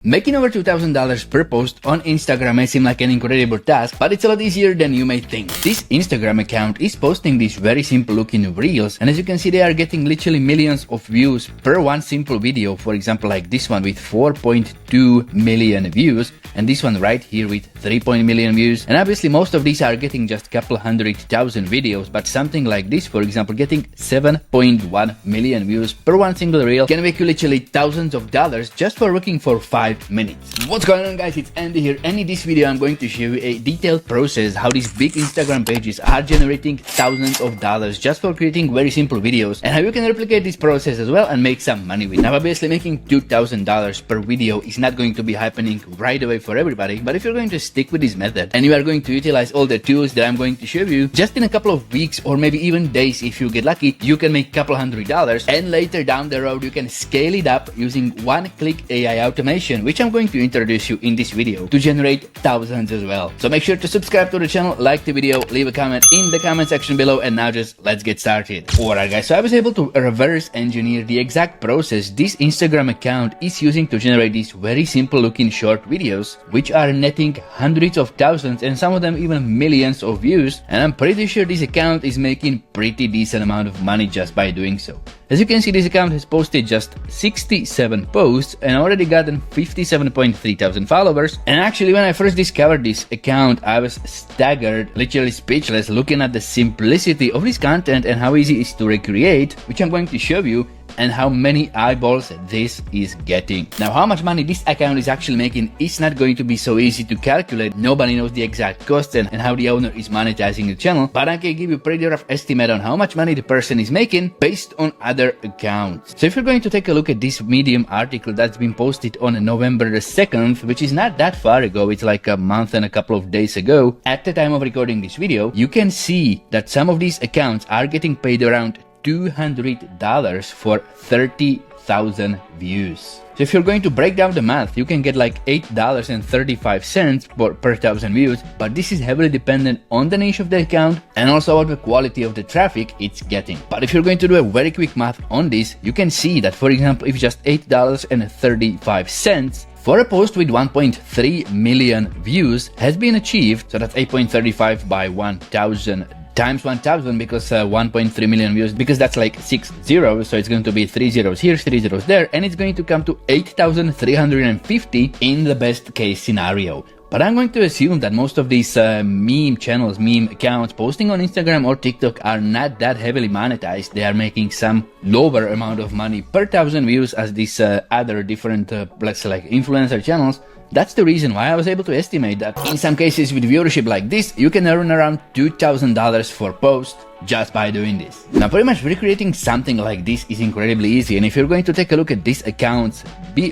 Making over $2,000 per post on Instagram may seem like an incredible task, but it's a lot easier than you may think. This Instagram account is posting these very simple looking reels, and as you can see, they are getting literally millions of views per one simple video. For example, like this one with 4.2 million views, and this one right here with 3 million views. And obviously most of these are getting just a couple 100,000 videos, but something like this, for example, getting 7.1 million views per one single reel can make you literally thousands of dollars just for working for 5 minutes. What's going on, guys? It's Andy here, and in this video I'm going to show you a detailed process how these big Instagram pages are generating thousands of dollars just for creating very simple videos, and how you can replicate this process as well and make some money with. Now obviously making $2,000 per video is not going to be happening right away for everybody, but if you're going to stick with this method and you are going to utilize all the tools that I'm going to show you, just in a couple of weeks or maybe even days, if you get lucky, you can make a couple $100, and later down the road you can scale it up using one-click AI automation, which I'm going to introduce you in this video, to generate thousands as well. So make sure to subscribe to the channel, like the video, leave a comment in the comment section below, and now just let's get started. Alright guys, so I was able to reverse engineer the exact process this Instagram account is using to generate these very simple looking short videos, which are netting hundreds of thousands and some of them even millions of views, and I'm pretty sure this account is making pretty decent amount of money just by doing so. As you can see, this account has posted just 67 posts and already gotten 57.3 thousand followers. And actually, when I first discovered this account, I was staggered, literally speechless, looking at the simplicity of this content and how easy it is to recreate, which I'm going to show you, and how many eyeballs this is getting. Now, how much money this account is actually making is not going to be so easy to calculate. Nobody knows the exact cost and how the owner is monetizing the channel, but I can give you a pretty rough estimate on how much money the person is making based on other accounts. So if you're going to take a look at this Medium article that's been posted on November the 2nd, which is not that far ago, it's like a month and a couple of days ago, at the time of recording this video, you can see that some of these accounts are getting paid around $200 for 30,000 views. So if you're going to break down the math, you can get like $8.35 per thousand views, but this is heavily dependent on the niche of the account and also on the quality of the traffic it's getting. But if you're going to do a very quick math on this, you can see that, for example, if just $8.35 for a post with 1.3 million views has been achieved, so that's 8.35 by 1,000 times 1,000, because 1.3 million views, because that's like 6 zeros, so it's going to be 3 zeros here, 3 zeros there, and it's going to come to 8,350 in the best case scenario. But I'm going to assume that most of these meme channels, meme accounts posting on Instagram or TikTok are not that heavily monetized. They are making some lower amount of money per thousand views as these other different, let's say, like influencer channels. That's the reason why I was able to estimate that in some cases with viewership like this, you can earn around $2,000 for post just by doing this. Now, pretty much recreating something like this is incredibly easy, and if you're going to take a look at this account's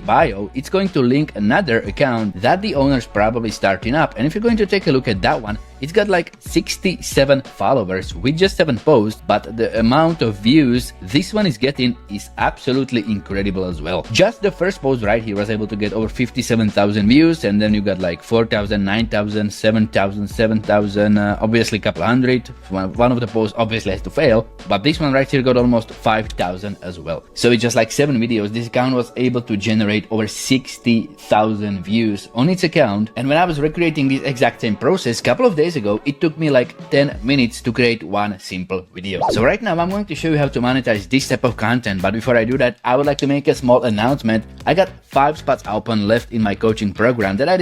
bio, it's going to link another account that the owner's probably starting up, and if you're going to take a look at that one, it's got like 67 followers with just 7 posts, but the amount of views this one is getting is absolutely incredible as well. Just the first post right here was able to get over 57,000 views, and then you got like 4,000, 9,000, 7,000, 7,000, obviously a couple hundred. One of the posts obviously has to fail, but this one right here got almost 5,000 as well. So with just like 7 videos, this account was able to generate over 60,000 views on its account. And when I was recreating this exact same process a couple of days ago, it took me like 10 minutes to create one simple video. So right now I'm going to show you how to monetize this type of content, but before I do that, I would like to make a small announcement. I got 5 spots open left in my coaching program that I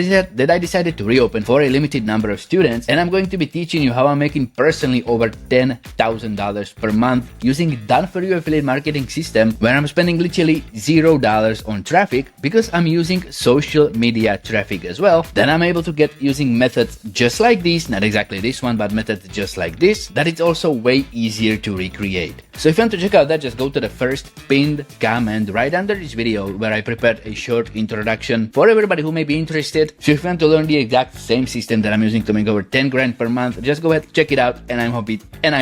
decided to reopen for a limited number of students, and I'm going to be teaching you how I'm making personally over $10,000 per month using a done-for-you affiliate marketing system where I'm spending literally $0 on traffic because I'm using social media traffic as well. Then I'm able to get using methods just like these, not exactly this one, but methods just like this, that it's also way easier to recreate. So if you want to check out that, just go to the first pinned comment right under this video where I prepared a short introduction for everybody who may be interested. So if you want to learn the exact same system that I'm using to make over 10 grand per month, just go ahead, check it out, and I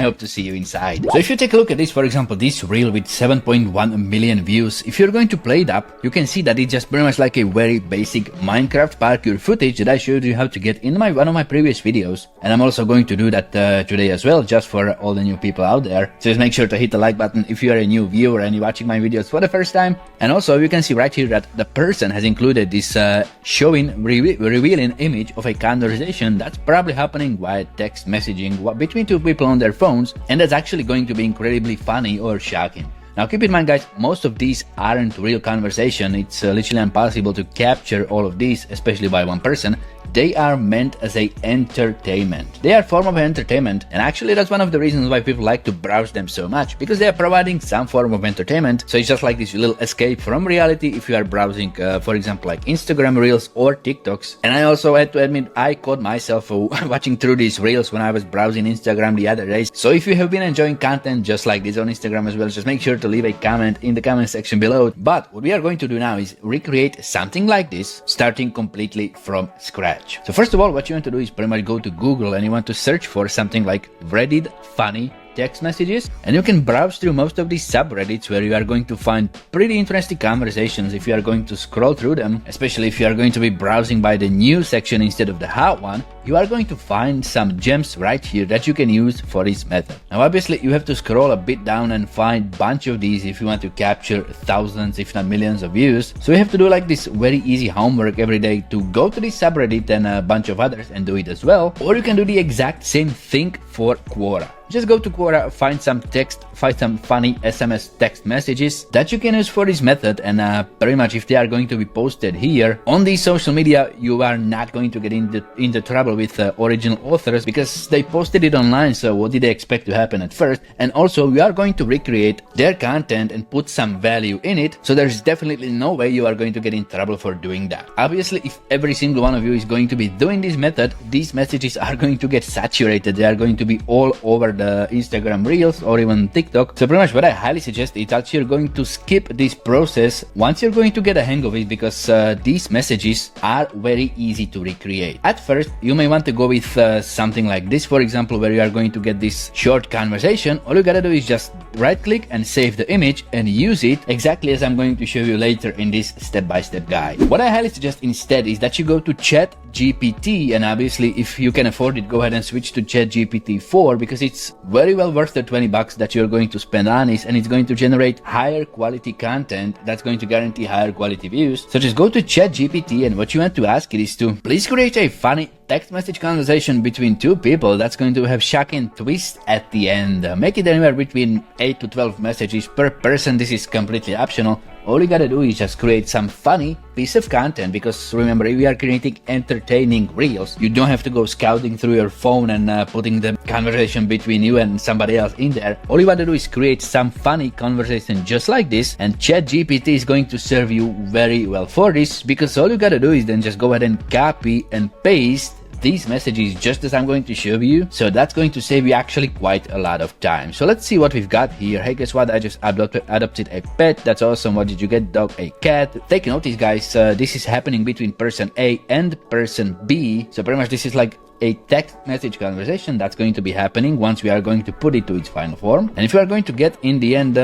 hope to see you inside. So if you take a look at this, for example, this reel with 7.1 million views, if you're going to play it up, you can see that it's just pretty much like a very basic Minecraft parkour footage that I showed you how to get in one of my previous videos. videos. And I'm also going to do that today as well, just for all the new people out there. So just make sure to hit the like button if you are a new viewer and you're watching my videos for the first time. And also you can see right here that the person has included this revealing image of a conversation that's probably happening via text messaging between two people on their phones, and that's actually going to be incredibly funny or shocking. Now keep in mind guys, most of these aren't real conversation. It's literally impossible to capture all of these, especially by one person. They are meant as a entertainment. They are a form of entertainment, and actually that's one of the reasons why people like to browse them so much, because they are providing some form of entertainment. So it's just like this little escape from reality if you are browsing, for example, like Instagram Reels or TikToks. And I also had to admit, I caught myself watching through these Reels when I was browsing Instagram the other day. So if you have been enjoying content just like this on Instagram as well, just make sure to leave a comment in the comment section below. But what we are going to do now is recreate something like this, starting completely from scratch. So first of all, what you want to do is pretty much go to Google and you want to search for something like Reddit funny text messages, and you can browse through most of these subreddits where you are going to find pretty interesting conversations if you are going to scroll through them, especially if you are going to be browsing by the news section instead of the how one. You are going to find some gems right here that you can use for this method. Now obviously you have to scroll a bit down and find a bunch of these if you want to capture thousands if not millions of views. So you have to do like this very easy homework every day to go to this subreddit and a bunch of others and do it as well. Or you can do the exact same thing for Quora. Just go to Quora, find some text, find some funny SMS text messages that you can use for this method, and pretty much if they are going to be posted here on the social media, you are not going to get into trouble with original authors because they posted it online. So what did they expect to happen at first? And also you are going to recreate their content and put some value in it, so there's definitely no way you are going to get in trouble for doing that. Obviously, if every single one of you is going to be doing this method, these messages are going to get saturated. They are going to be all over the Instagram Reels or even TikTok. So pretty much what I highly suggest is that you're going to skip this process once you're going to get a hang of it, because these messages are very easy to recreate. At first, you may want to go with something like this, for example, where you are going to get this short conversation. All you gotta do is just right click and save the image and use it exactly as I'm going to show you later in this step-by-step guide. What I highly suggest instead is that you go to ChatGPT, and obviously if you can afford it, go ahead and switch to ChatGPT 4, because it's very well worth the $20 that you're going to spend on it, and it's going to generate higher quality content that's going to guarantee higher quality views. So just go to ChatGPT, and what you want to ask it is to please create a funny text message conversation between two people that's going to have shocking twist at the end. Make it anywhere between 8 to 12 messages per person. This is completely optional. All you gotta do is just create some funny piece of content, because remember, we are creating entertaining reels. You don't have to go scouting through your phone and putting the conversation between you and somebody else in there. All you want to do is create some funny conversation just like this, and ChatGPT is going to serve you very well for this, because all you gotta do is then just go ahead and copy and paste these messages just as I'm going to show you. So that's going to save you actually quite a lot of time. So let's see what we've got here. Hey, guess what? I just adopted a pet. That's awesome. What did you get, dog? A cat. Take notice, guys. This is happening between person A and person B. So pretty much this is like a text message conversation that's going to be happening once we are going to put it to its final form. And if you are going to get in the end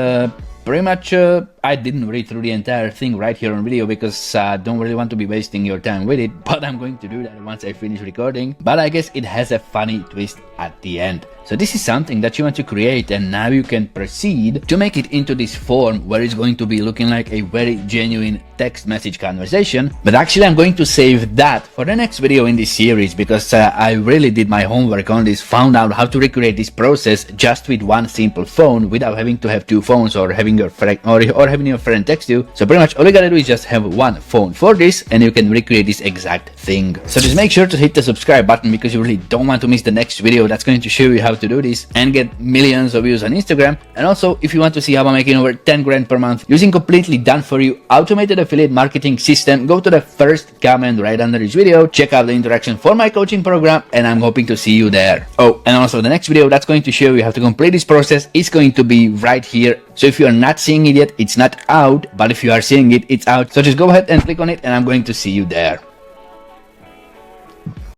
pretty much I didn't read through the entire thing right here on video because I don't really want to be wasting your time with it, but I'm going to do that once I finish recording. But I guess it has a funny twist at the end. So this is something that you want to create, and now you can proceed to make it into this form where it's going to be looking like a very genuine text message conversation. But actually I'm going to save that for the next video in this series, because I really did my homework on this, found out how to recreate this process just with one simple phone without having to have two phones or having your friend or having your friend text you. So pretty much all you gotta do is just have one phone for this, and you can recreate this exact thing. So just make sure to hit the subscribe button, because you really don't want to miss the next video that's going to show you how to do this and get millions of views on Instagram. And also, if you want to see how I'm making over 10 grand per month using completely done for you automated affiliate marketing system, go to the first comment right under this video, check out the interaction for my coaching program, and I'm hoping to see you there. Oh, and also the next video that's going to show you how to complete this process is going to be right here. So if you are not seeing it yet, it's not out, but if you are seeing it, it's out. So just go ahead and click on it, and I'm going to see you there.